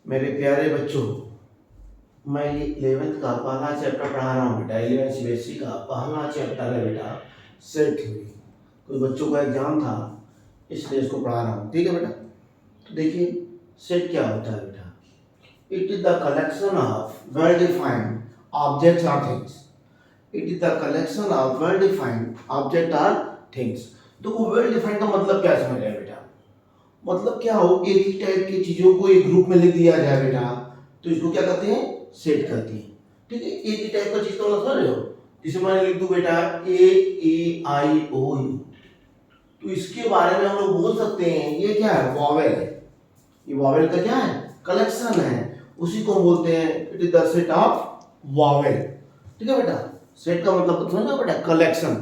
मेरे प्यारे बच्चों, मैं 11th का पहला चैप्टर पढ़ा रहा हूँ बेटा। 11th सीबीएसई का पहला चैप्टर है बेटा, सेट थ्योरी। कोई बच्चों का एग्जाम था इसलिए इसको पढ़ा रहा हूँ, ठीक है बेटा। तो देखिए सेट क्या होता है बेटा। It is the collection of well defined objects और things. It is the collection of well defined object और थिंग्स। तो वेल डिफाइंड का मतलब क्या समझ रहे हैं बेटा? मतलब क्या हो, एक ही टाइप की चीजों को एक ग्रुप में लिख दिया जाए बेटा, तो इसको क्या कहते हैं? सेट कहते हैं। ठीक है, एक ही टाइप का चीज का मतलब समझ रहे हो। जिसे मैं लिख दूं बेटा A E I O U, तो इसके बारे में हम लोग बोल सकते हैं ये क्या है? वॉवेल है। ये वॉवेल का क्या है? कलेक्शन है। उसी को हम बोलते हैं it is the set of vowel. ठीक है बेटा, सेट का मतलब समझो बेटा, collection.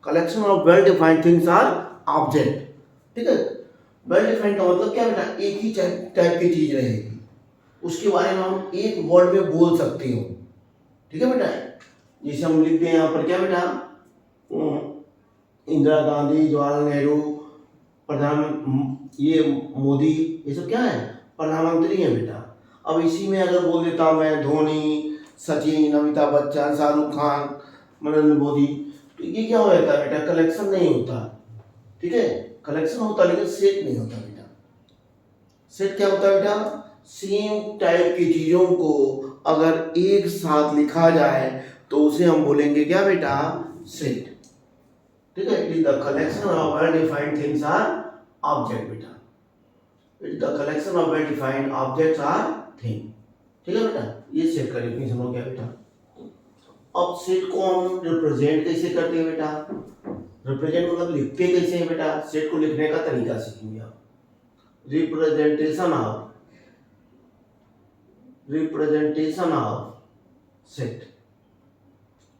Collection of well defined things are object. ठीक है, वेल डिफाइंड का मतलब क्या बेटा? एक ही टाइप की चीज रहेगी, उसके बारे में हम एक वर्ड में बोल सकते हो। ठीक है बेटा, जैसे हम लिखते हैं यहाँ पर क्या बेटा, इंदिरा गांधी, जवाहरलाल नेहरू, प्रधान ये मोदी, ये सब क्या है? प्रधानमंत्री है बेटा। अब इसी में अगर बोल देता हूँ मैं धोनी, सचिन, अमिताभ बच्चन, शाहरुख खान, नरेंद्र मोदी, तो ये क्या हो जाता है बेटा? कलेक्शन नहीं होता। ठीक है, कलेक्शन होता है लेकिन सेट नहीं होता बेटा। सेट क्या होता है बेटा? सेम टाइप की चीजों को अगर एक साथ लिखा जाए तो उसे हम बोलेंगे क्या बेटा? सेट। ठीक है, it is the collection of well defined things are object बेटा। It is the collection of well defined objects or thing. ठीक है बेटा, ये सेट का डेफिनेशन हो गया बेटा। अब सेट को हम रिप्रेजेंट कैसे करते हैं बेटा? रिप्रेजेंट मतलब लिखते कैसे हैं बेटा? सेट को लिखने का तरीका सीखेंगे आप। Representation of set.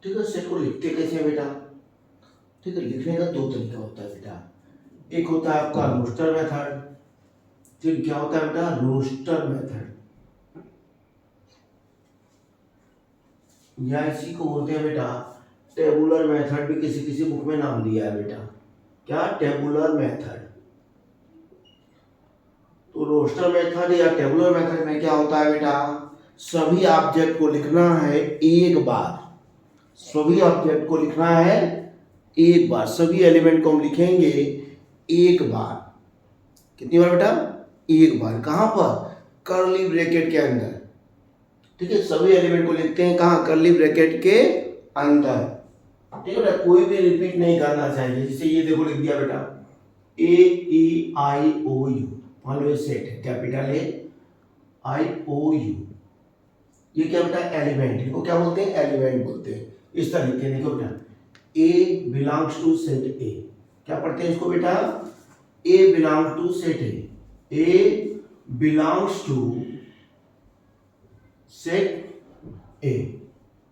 ठीक है, सेट को लिखते कैसे हैं बेटा? ठीक है, लिखने का दो तरीका होता है बेटा। एक होता है आपका रोस्टर मेथड। ठीक, क्या होता है बेटा? रोस्टर मेथड, या इसी को बोलते हैं बेटा टेबुलर मेथड। भी किसी किसी बुक में नाम दिया है बेटा, क्या? Tabular method. तो रोस्टर मेथड या टेबुलर मेथड में क्या होता है बेटा? सभी ऑब्जेक्ट को लिखना है एक बार। सभी ऑब्जेक्ट को लिखना है एक बार। सभी एलिमेंट को हम लिखेंगे एक बार। कितनी बार बेटा? एक बार। कहां पर? कर्ली ब्रैकेट के अंदर। ठीक है, सभी एलिमेंट को लिखते हैं कहां? कर्ली ब्रैकेट के अंदर। ठीक है बेटा, कोई भी रिपीट नहीं करना चाहिए। जैसे ये देखो लिख दिया बेटा AEIOU, मान लो ये सेट है, कैपिटल AIOU। ये क्या बेटा? एलिमेंट। इनको क्या बोलते हैं? एलिमेंट बोलते हैं। इस तरीके देखो बेटा, A belongs to set A। क्या पढ़ते हैं इसको बेटा? A belong to set A। A belongs to set A।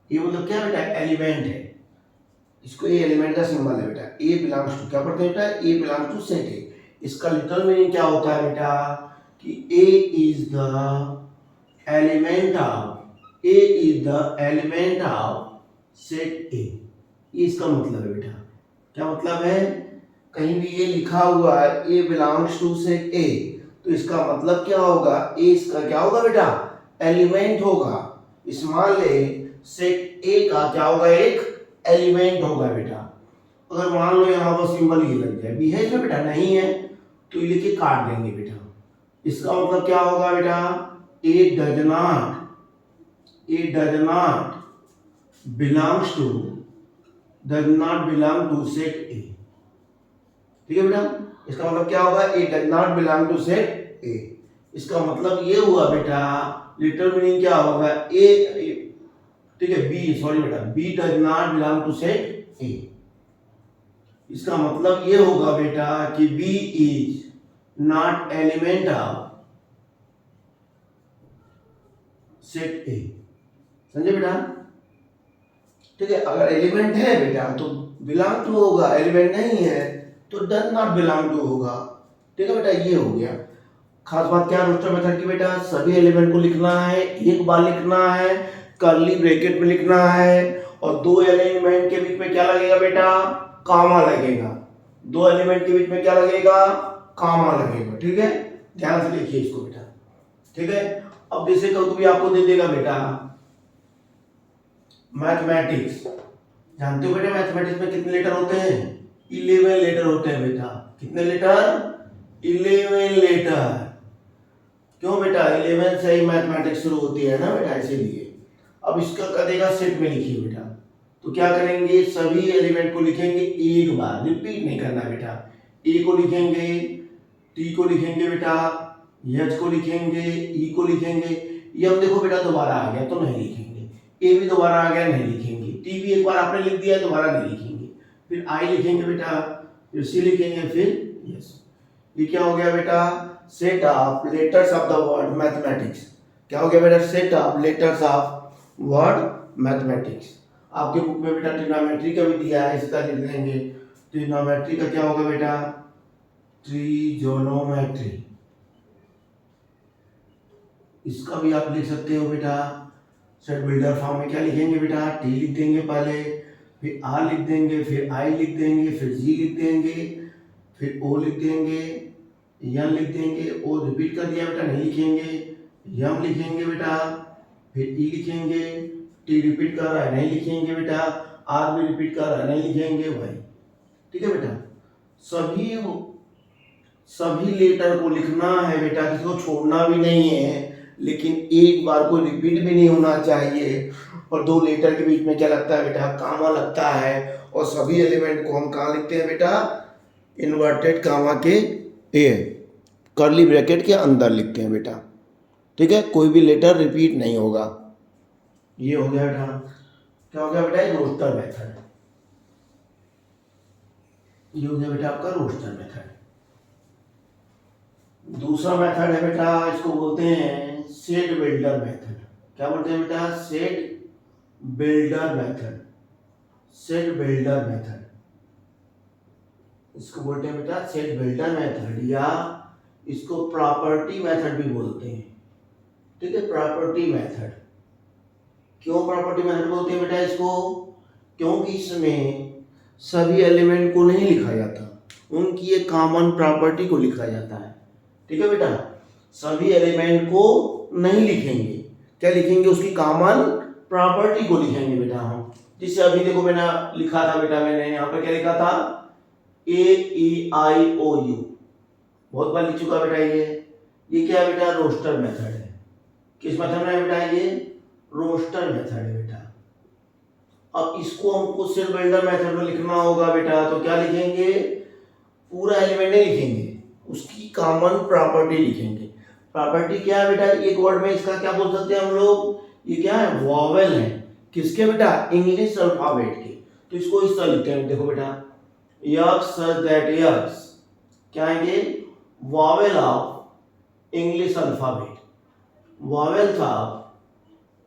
ये मतलब क्या बेटा? एलिमेंट है। इसको ये एलिमेंट का सिंबल है बेटा। A बिलोंग्स टू, क्या पढ़ते हैं बेटा? A belongs to set A। इसका लिटरल मीनिंग क्या होता है बेटा? कि A is the element of set A। ये इसका मतलब है बेटा। क्या मतलब है? कहीं भी ये लिखा हुआ है A belongs to set A, तो इसका मतलब क्या होगा? A इसका क्या होगा बेटा? एलिमेंट होगा। इस मान ले सेट A का क्या होगा? एक एलिमेंट होगा बेटा। अगर मान लो यहाँ पर सिंबल ये लग जाए, भी है इसमें बेटा? नहीं है, तो ये लिख के काट देंगे बेटा। इसका मतलब क्या होगा बेटा? A does not belongs to does not belong to set A। ठीक है बेटा, इसका मतलब क्या होगा? A does not belong to set A। इसका मतलब ये हुआ बेटा, लिटरल मीनिंग क्या होगा? ठीक है, B does not belong to set A। इसका मतलब ये होगा बेटा कि B is not element of set A। समझे बेटा? ठीक है, अगर एलिमेंट है बेटा तो बिलोंग टू होगा, एलिमेंट नहीं है तो डज नॉट बिलोंग टू होगा। ठीक है बेटा, ये हो गया। खास बात क्या रोस्टर मेथड की बेटा? सभी एलिमेंट को लिखना है, एक बार लिखना है, कर्ली ब्रैकेट में लिखना है, और दो एलिमेंट के बीच में क्या लगेगा बेटा? कामा लगेगा। दो एलिमेंट के बीच में क्या लगेगा? कामा लगेगा। ठीक है, ध्यान से लिखिए इसको बेटा। ठीक है, अब जैसे कभी आपको दे देगा बेटा मैथमेटिक्स, जानते हो बेटा मैथमेटिक्स में कितने लेटर होते हैं? 11 लेटर होते हैं बेटा। कितने लेटर? 11 लेटर। क्यों बेटा? 11 से ही मैथमेटिक्स शुरू होती है ना बेटा, इसीलिए। अब इसका कर देगा सेट में लिखिए बेटा, तो क्या करेंगे, सभी एलिमेंट को लिखेंगे एक बार, रिपीट नहीं करना बेटा। ए को लिखेंगे, टी को लिखेंगे बेटा, एच को लिखेंगे, ई को लिखेंगे। ये हम देखो बेटा दोबारा आ गया तो नहीं लिखेंगे, ए भी दोबारा आ गया नहीं लिखेंगे, टी भी एक बार आपने लिख दिया दोबारा नहीं लिखेंगे, फिर आई लिखेंगे बेटा, फिर सी लिखेंगे, फिर यस। ये क्या हो गया बेटा? Set of letters of the word mathematics. क्या हो गया बेटा? Set of letters of word mathematics. आपके बुक में बेटा ट्रिग्नोमेट्री का भी दिया है, इसका लिख देंगे। ट्रिग्नोमेट्री का क्या होगा बेटा? ट्रिगोनोमेट्री। इसका भी आप लिख सकते हो बेटा। सेट बिल्डर फॉर्म में क्या लिखेंगे बेटा? टी लिख देंगे पहले, फिर आर लिख देंगे, फिर आई लिख देंगे, फिर जी लिख देंगे, फिर ओ लिख देंगे, यम लिख देंगे। ओ रिपीट कर दिया बेटा, नहीं लिखेंगे। यम लिखेंगे बेटा, फिर ई लिखेंगे। टी रिपीट कर रहा है, नहीं लिखेंगे बेटा। आर भी रिपीट कर रहा है, नहीं लिखेंगे भाई। ठीक है बेटा, सभी लेटर को लिखना है बेटा, किसी को छोड़ना भी नहीं है, लेकिन एक बार को रिपीट भी नहीं होना चाहिए। और दो लेटर के बीच में क्या लगता है बेटा? कामा लगता है। और सभी एलिमेंट को हम कहाँ लिखते हैं बेटा? इन्वर्टेड कामा के कर्ली ब्रैकेट के अंदर लिखते हैं बेटा। ठीक है, कोई भी लेटर रिपीट नहीं होगा। ये हो गया बेटा। क्या हो गया बेटा? Roster method. ये हो गया बेटा आपका रोस्टर मेथड। दूसरा मेथड है बेटा, इसको बोलते हैं सेट बिल्डर मेथड। क्या बोलते हैं बेटा? Set builder method. Set builder method इसको बोलते हैं बेटा सेट बिल्डर मेथड, या इसको प्रॉपर्टी मेथड भी बोलते हैं। ठीक है, प्रॉपर्टी मेथड। क्यों प्रॉपर्टी मेथड बोलते हैं बेटा इसको? क्योंकि इसमें सभी एलिमेंट को नहीं लिखा जाता, उनकी एक कॉमन प्रॉपर्टी को लिखा जाता है। ठीक है बेटा, सभी एलिमेंट को नहीं लिखेंगे, क्या लिखेंगे? उसकी कॉमन प्रॉपर्टी को लिखेंगे बेटा हम। जिससे अभी देखो मैंने लिखा था बेटा, मैंने यहाँ पे क्या लिखा था? AEIOU, बहुत बार लिख चुका बेटा। ये क्या है बेटा? रोस्टर मेथड है। किस मेथड में है बेटा? ये रोस्टर मेथड है बेटा। अब इसको हमको सेट बिल्डर मेथड में लिखना होगा बेटा, तो क्या लिखेंगे? पूरा एलिमेंट नहीं लिखेंगे, उसकी कॉमन प्रॉपर्टी लिखेंगे। प्रॉपर्टी क्या है बेटा? एक वर्ड में इसका क्या बोल सकते हैं हम लोग? ये क्या है? वॉवेल है। किसके बेटा? इंग्लिश अल्फाबेट के। तो इसको इस तरह लिखते हैं, देखो बेटा, यक्स सच दैट यक्स क्या है ये? Vowel of English alphabet. Vowels of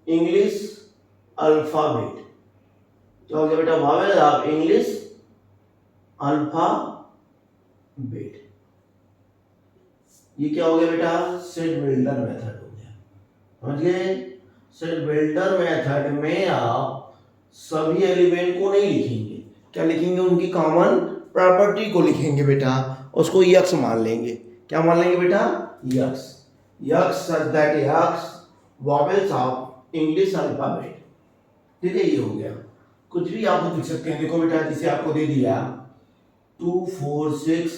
English alphabet. क्या हो गया बेटा? Vowel of English alphabet. ये क्या हो गया बेटा? सेट बिल्डर मेथड हो गया। समझ गए? सेट बिल्डर मेथड में आप सभी एलिमेंट को नहीं लिखेंगे, क्या लिखेंगे? उनकी कॉमन प्रॉपर्टी को लिखेंगे बेटा, उसको यक्स मान लेंगे। क्या मान लेंगे बेटा? X. X such that x vowels of English alphabet. ठीक है, ये हो गया। कुछ भी आप लिख सकते हैं। देखो बेटा, जिसे आपको दे दिया 2 4 6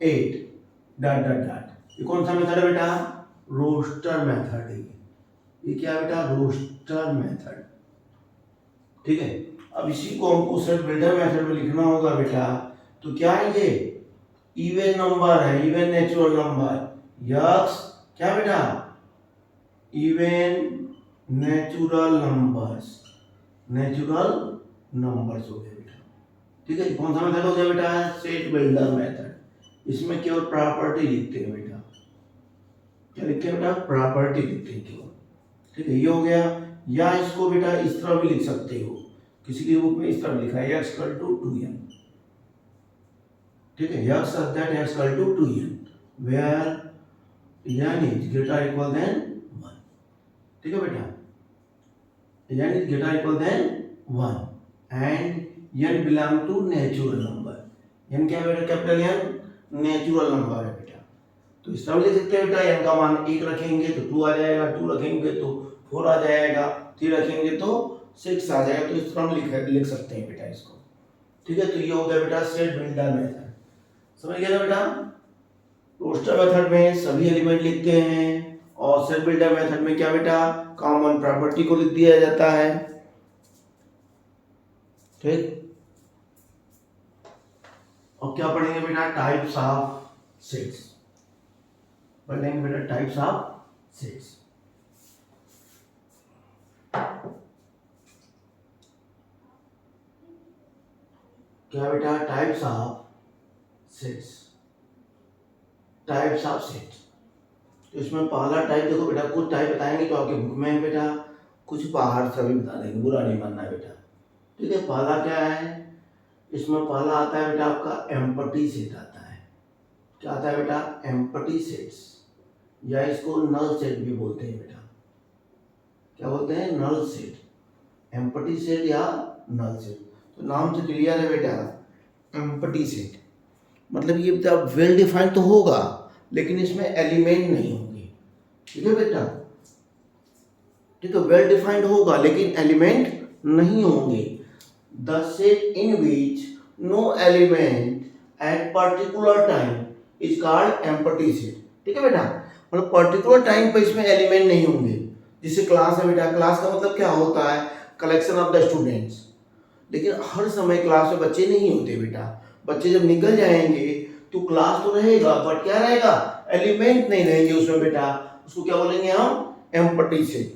8 डॉट डॉट डॉट, ये कौन सा मेथड है बेटा? रोस्टर मेथड है। ये क्या है बेटा? Roster method. ठीक है, अब इसी को हमको सेट बिल्डर मेथड में लिखना होगा बेटा। तो क्या है ये? इवन नंबर है, इवन नेचुरल नंबर। यक्स क्या बेटा? Even natural numbers. Natural numbers हो गए बेटा। ठीक है, कौन सा मेथड हो गया बेटा? Set builder method. इसमें केवल प्रॉपर्टी लिखते हैं बेटा। क्या लिखते हैं बेटा? प्रॉपर्टी लिखते हैं केवल। ठीक है, ये हो गया। या इसको बेटा इस तरह भी लिख सकते हो, किसी की बुक में इस तरह लिखा है x equal to 2n। ठीक है, x such that x equal to 2n where n is greater equal than 1। ठीक है बेटा, n is greater equal than 1 and n belong to natural number। n क्या बेटा? कैपिटल n नेचुरल नंबर है बेटा। तो इस तरह भी लिख सकते हैं बेटा, n का मान 1 रखेंगे तो 2 आ जाएगा, 2 रखेंगे तो 4 आ जाएगा, 3 रखेंगे तो 6 आ जाएगा। तो इस तरह हम लिख सकते हैं बेटा इसको। ठीक है, तो ये हो गया बेटा सेट बिल्डर मेथड। समझ गया ना बेटा? रोस्टर मेथड में सभी एलिमेंट लिखते हैं और सेट बिल्डर मेथड में क्या बेटा, कॉमन प्रॉपर्टी को लिख दिया जाता है। ठीक, और क्या पढ़ेंगे बेटा, टाइप्स ऑफ सेट्स पढ़ेंगे बेटा, टाइप्स ऑफ सेट्स। क्या बेटा, types of sets, types of sets. तो इसमें पहला टाइप देखो बेटा, कुछ टाइप बताएंगे तो आपके बुक में है बेटा, कुछ बाहर सभी बता देंगे, बुरा नहीं मानना बेटा। ठीक है, पहला क्या है, इसमें पहला आता है बेटा आपका एम्प्टी सेट आता है। क्या आता है बेटा, एम्प्टी सेट्स, या इसको नल सेट भी बोलते हैं बेटा। क्या बोलते हैं, नल सेट, एम्प्टी सेट या नल सेट। तो नाम से क्लियर है बेटा, एम्प्टी सेट मतलब ये बेटा वेल डिफाइंड तो होगा लेकिन इसमें एलिमेंट नहीं होंगे। ठीक है बेटा, ठीक है, वेल डिफाइंड होगा लेकिन एलिमेंट नहीं होंगे। The set in which no element at particular time is called empty set. ठीक है बेटा, मतलब पर्टिकुलर टाइम पर इसमें एलिमेंट नहीं होंगे। जिसे क्लास है बेटा, क्लास का मतलब क्या होता है, कलेक्शन ऑफ द स्टूडेंट्स। लेकिन हर समय क्लास में बच्चे नहीं होते बेटा, बच्चे जब निकल जाएंगे तो क्लास तो रहेगा बट क्या रहेगा, एलिमेंट नहीं रहेंगे उसमें बेटा। उसको क्या बोलेंगे हम, एम्प्टी सेट।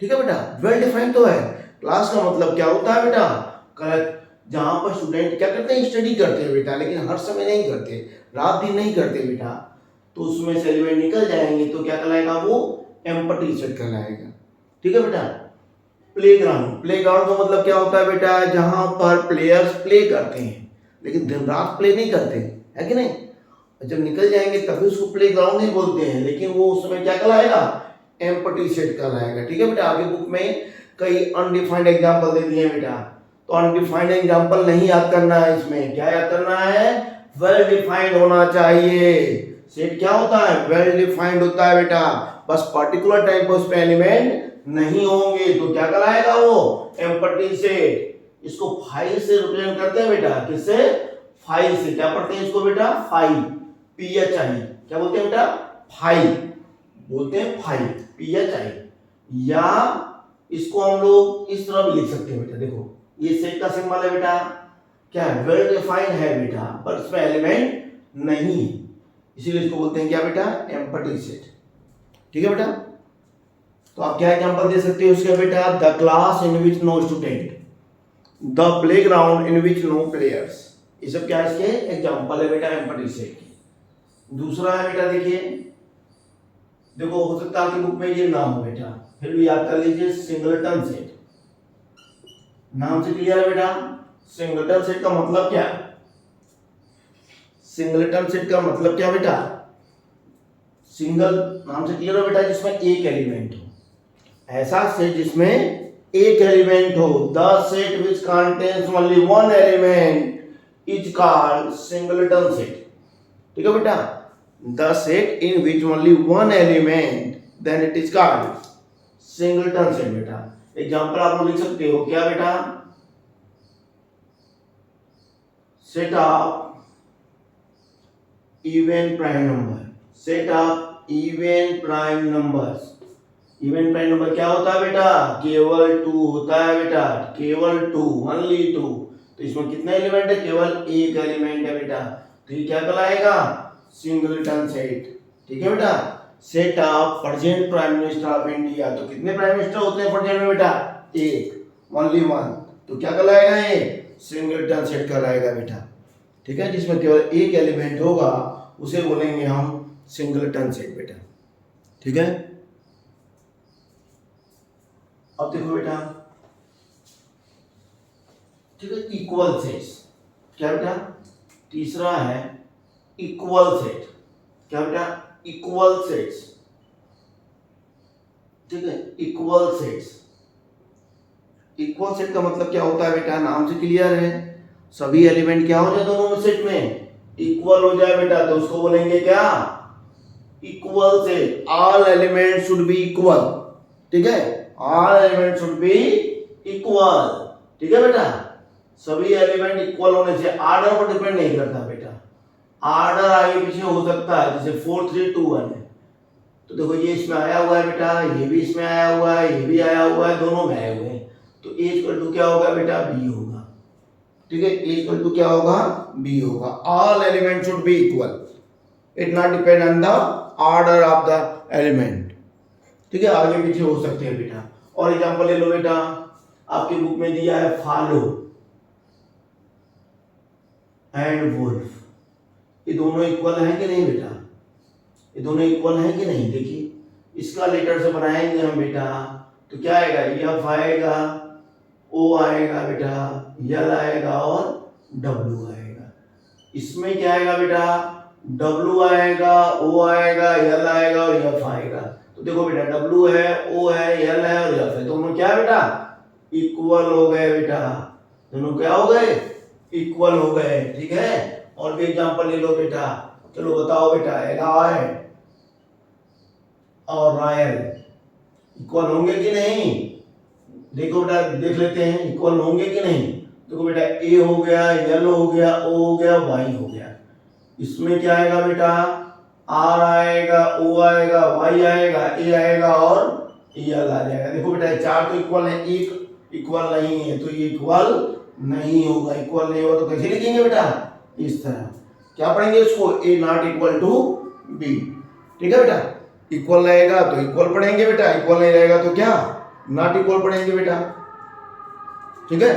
ठीक है बेटा, वेल डिफाइंड तो है। क्लास का मतलब क्या होता है बेटा, जहां पर स्टूडेंट क्या करते हैं, स्टडी करते हैं बेटा, लेकिन हर समय नहीं करते, रात दिन नहीं करते बेटा। तो उसमें से एलिमेंट निकल जाएंगे तो क्या कहलाएगा, वो एम्प्टी सेट कहलाएगा। ठीक है बेटा, प्लेग्राउंड, प्लेग्राउंड का मतलब क्या होता है बेटा, जहां पर प्लेयर्स प्ले करते हैं लेकिन दिन रात प्ले नहीं करते, है कि नहीं। जब निकल जाएंगे तभी उसको प्लेग्राउंड ही बोलते हैं, लेकिन वो उसमें क्या कहलाएगा, एम्प्टी सेट कहलाएगा। ठीक है बेटा, आगे बुक में कई अनडिफाइंड एग्जांपल दे दिए बेटा, तो अनडिफाइंड एग्जांपल नहीं याद करना है, इसमें क्या याद करना है, वेल डिफाइंड होना चाहिए। सेट क्या होता है, वेल डिफाइंड होता है बेटा, बस पर्टिकुलर टाइप उस पे एलिमेंट नहीं होंगे तो क्या कहलाएगा, वो एम्प्टी सेट। इसको फाइव से रिप्रेजेंट करते हैं बेटा, किससे, फाइव से। क्या पढ़ते हैं इसको बेटा, फाइव, PHI, क्या बोलते हैं बेटा, फाइव बोलते हैं, फाइव PHI। या इसको हम लोग इस तरह भी लिख सकते हैं बेटा, देखो ये सेट का सिंबल है बेटा, क्या है, वेल डिफाइंड है बेटा पर इसमें एलिमेंट नहीं है, इसीलिए इसको बोलते हैं क्या बेटा, एम्प्टी सेट। ठीक है बेटा, तो आप क्या एग्जांपल दे सकते हो उसका बेटा, the class in which no student, the playground in which no players. ये सब क्या इसके एग्जांपल है बेटा एम्प्टी सेट की। दूसरा है बेटा, देखिए देखो, हो सकता है आपकी बुक में ये नाम हो बेटा, फिर भी याद कर लीजिए, सिंगलटन सेट। नाम से क्लियर है बेटा, सिंगलटन सेट का मतलब क्या है, सिंगलटन सेट का मतलब क्या बेटा, सिंगल नाम से क्लियर हो बेटा, जिसमें एक एलिमेंट हो, ऐसा सेट जिसमें एक एलिमेंट हो। The set which contains only one element is called singleton set. ठीक है बेटा, the set in which only one element then it is called singleton set बेटा। एग्जांपल आप लोग लिख सकते हो, क्या बेटा, set of even prime number, set of even prime numbers. Even prime number क्या होता है बेटा, केवल 2 होता है बेटा, केवल 2, ओनली 2। तो इसमें कितने एलिमेंट है, केवल एक एलिमेंट है बेटा, तो ये क्या कहलाएगा, सिंगलटन सेट। ठीक है बेटा, set of present prime minister of India, तो कितने प्राइम मिनिस्टर होते हैं प्रेजेंट में बेटा, एक, ओनली वन, तो क्या कहलाएगा, ये सिंगलटन सेट कहलाएगा बेटा। ठीक है, जिसमें केवल एक एलिमेंट होगा उसे बोलेंगे हम सिंगलटन सेट बेटा। ठीक है, अब देखो बेटा, ठीक है, इक्वल सेट्स। क्या बेटा, तीसरा है इक्वल सेट। क्या बेटा, इक्वल सेट्स। ठीक है, इक्वल सेट्स। इक्वल सेट का मतलब क्या होता है बेटा, नाम से क्लियर है, सभी एलिमेंट क्या हो जाए दोनों सेट में, इक्वल हो जाए बेटा, तो उसको बोलेंगे क्या, इक्वल से all element should be equal, ठीक है, all element should be equal, ठीक है बेटा, सभी एलिमेंट इक्वल होने से, ऑर्डर पर डिपेंड नहीं करता बेटा, ऑर्डर आगे पीछे हो सकता है, जैसे 4 3 2 1 है, तो देखो ये इसमें आया हुआ है बेटा, ये भी इसमें आया हुआ है, ये भी आया हुआ है, दोनों में आए हुए हैं, तो ए इक्वल टू क्या होगा बेटा, बी होगा, ठीक है, ए इक्वल टू क्या होगा, बी होगा, all element should be equal, it not depend on the order of the element, ठीक है, आगे पीछे हो सकते हैं बेटा। और एग्जांपल ले लो बेटा, आपकी बुक में दिया है फॉलो एंड वुल्फ, ये दोनों इक्वल हैं कि नहीं बेटा, ये दोनों इक्वल हैं कि नहीं, देखिए इसका लेटर से बनाएंगे हम बेटा, तो क्या आएगा, एफ आएगा, ओ आएगा बेटा, यल आएगा और डब्ल्यू आएगा, इसमें क्या आएगा बेटा, डब्ल्यू आएगा, ओ आएगा, यल आएगा और एफ आएगा, तो देखो बेटा डब्ल्यू है, ओ है, यल है और एफ है, दोनों क्या है बेटा, इक्वल हो गए बेटा, दोनों क्या हो गए, इक्वल हो गए, ठीक है। और भी एग्जांपल ले लो बेटा, चलो बताओ बेटा, एलॉय और रॉयल इक्वल होंगे कि नहीं, देखो बेटा देख लेते हैं इक्वल होंगे कि नहीं, देखो बेटा ए हो गया, एल हो गया, ओ हो गया, वाई हो गया, इसमें क्या आएगा बेटा, आर आएगा, ओ आएगा, वाई आएगा, ए आएगा और एल आ जाएगा, देखो बेटा चार तो इक्वल है, एक इक्वल नहीं है, तो ये इक्वल नहीं होगा, इक्वल नहीं होगा तो कैसे लिखेंगे बेटा, इस तरह, क्या पढ़ेंगे इसको, ए नॉट इक्वल टू बी, ठीक है बेटा, इक्वल रहेगा तो इक्वल पढ़ेंगे बेटा, इक्वल नहीं रहेगा तो क्या, नॉट इक्वल पढ़ेंगे बेटा, ठीक है।